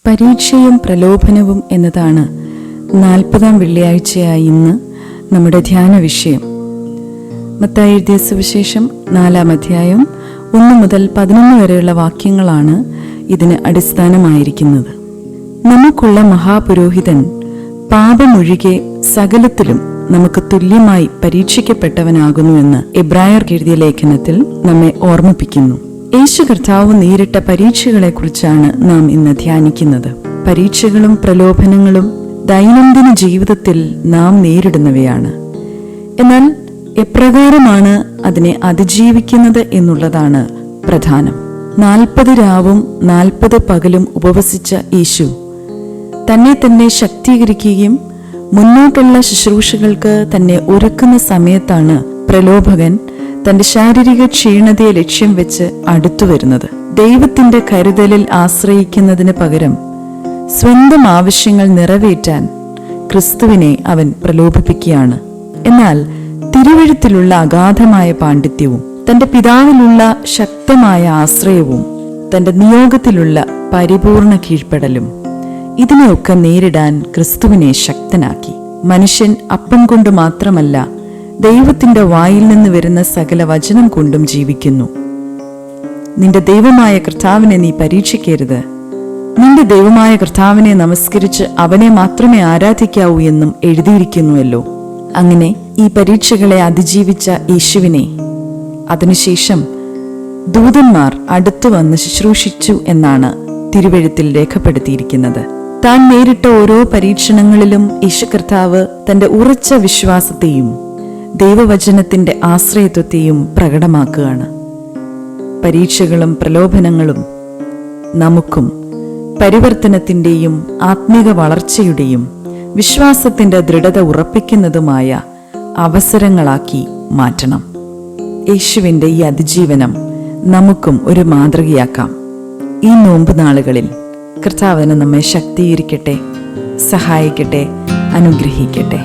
പരീക്ഷയും പ്രലോഭനവും എന്നതാണ് 40-ാം വെള്ളിയാഴ്ചയായി ഇന്ന് നമ്മുടെ ധ്യാന വിഷയം. മത്തായി എഴുതിയ സുവിശേഷം 4-ാം അധ്യായം 1 മുതൽ 11 വരെയുള്ള വാക്യങ്ങളാണ് ഇതിന് അടിസ്ഥാനമായിരിക്കുന്നത്. നമുക്കുള്ള മഹാപുരോഹിതൻ പാപമൊഴികെ സകലത്തിലും നമുക്ക് തുല്യമായി പരീക്ഷിക്കപ്പെട്ടവനാകുന്നുവെന്ന് എബ്രായർക്ക് എഴുതിയ ലേഖനത്തിൽ നമ്മെ ഓർമ്മിപ്പിക്കുന്നു. യേശു കർത്താവ് നേരിട്ട പരീക്ഷകളെക്കുറിച്ചാണ് നാം ഇന്ന് ധ്യാനിക്കുന്നത്. പരീക്ഷകളും പ്രലോഭനങ്ങളും ദൈനംദിന ജീവിതത്തിൽ നാം നേരിടുന്നവയാണ്. എന്നാൽ എപ്രകാരമാണ് അതിനെ അതിജീവിക്കുന്നത് എന്നുള്ളതാണ് പ്രധാനം. 40 രാവും 40 പകലും ഉപവസിച്ച യേശു തന്നെ ശക്തീകരിക്കുകയും മുന്നോട്ടുള്ള ശുശ്രൂഷകൾക്ക് തന്നെ ഒരുക്കുന്ന സമയത്താണ് പ്രലോഭകൻ തന്റെ ശാരീരിക ക്ഷീണതയെ ലക്ഷ്യം വെച്ച് അടുത്തു വരുന്നത്. ദൈവത്തിന്റെ കരുതലിൽ ആശ്രയിക്കുന്നതിന് പകരം സ്വന്തം ആവശ്യങ്ങൾ നിറവേറ്റാൻ ക്രിസ്തുവിനെ അവൻ പ്രലോഭിപ്പിക്കുകയാണ്. എന്നാൽ തിരുവെഴുത്തിലുള്ള അഗാധമായ പാണ്ഡിത്യവും തന്റെ പിതാവിലുള്ള ശക്തമായ ആശ്രയവും തന്റെ നിയോഗത്തിലുള്ള പരിപൂർണ കീഴ്പ്പെടലും ഇതിനെയൊക്കെ നേരിടാൻ ക്രിസ്തുവിനെ ശക്തനാക്കി. മനുഷ്യൻ അപ്പം കൊണ്ട് മാത്രമല്ല, ദൈവത്തിന്റെ വായിൽ നിന്ന് വരുന്ന സകല വചനം കൊണ്ടും ജീവിക്കുന്നു. നിന്റെ ദൈവമായ കർത്താവിനെ നീ പരീക്ഷിക്കരുത്, നിന്റെ ദൈവമായ കർത്താവിനെ നമസ്കരിച്ച് അവനെ മാത്രമേ ആരാധിക്കാവൂ എന്നും എഴുതിയിരിക്കുന്നുവല്ലോ. അങ്ങനെ ഈ പരീക്ഷകളെ അതിജീവിച്ച യേശുവിനെ അതിനുശേഷം ദൂതന്മാർ അടുത്തു വന്ന് ശുശ്രൂഷിച്ചു എന്നാണ് തിരുവെഴുത്തിൽ രേഖപ്പെടുത്തിയിരിക്കുന്നത്. താൻ നേരിട്ട ഓരോ പരീക്ഷണങ്ങളിലും യേശു കർത്താവ് തന്റെ ഉറച്ച വിശ്വാസത്തെയും ദൈവവചനത്തിന്റെ ആശ്രയത്വത്തെയും പ്രകടമാക്കുകയാണ്. പരീക്ഷകളും പ്രലോഭനങ്ങളും നമുക്കും പരിവർത്തനത്തിന്റെയും ആത്മീക വളർച്ചയുടെയും വിശ്വാസത്തിന്റെ ദൃഢത ഉറപ്പിക്കുന്നതുമായ അവസരങ്ങളാക്കി മാറ്റണം. യേശുവിന്റെ ഈ അതിജീവനം നമുക്കും ഒരു മാതൃകയാക്കാം. ഈ നോമ്പ് നാളുകളിൽ കർത്താവിന് നമ്മെ ശക്തീകരിക്കട്ടെ, സഹായിക്കട്ടെ, അനുഗ്രഹിക്കട്ടെ.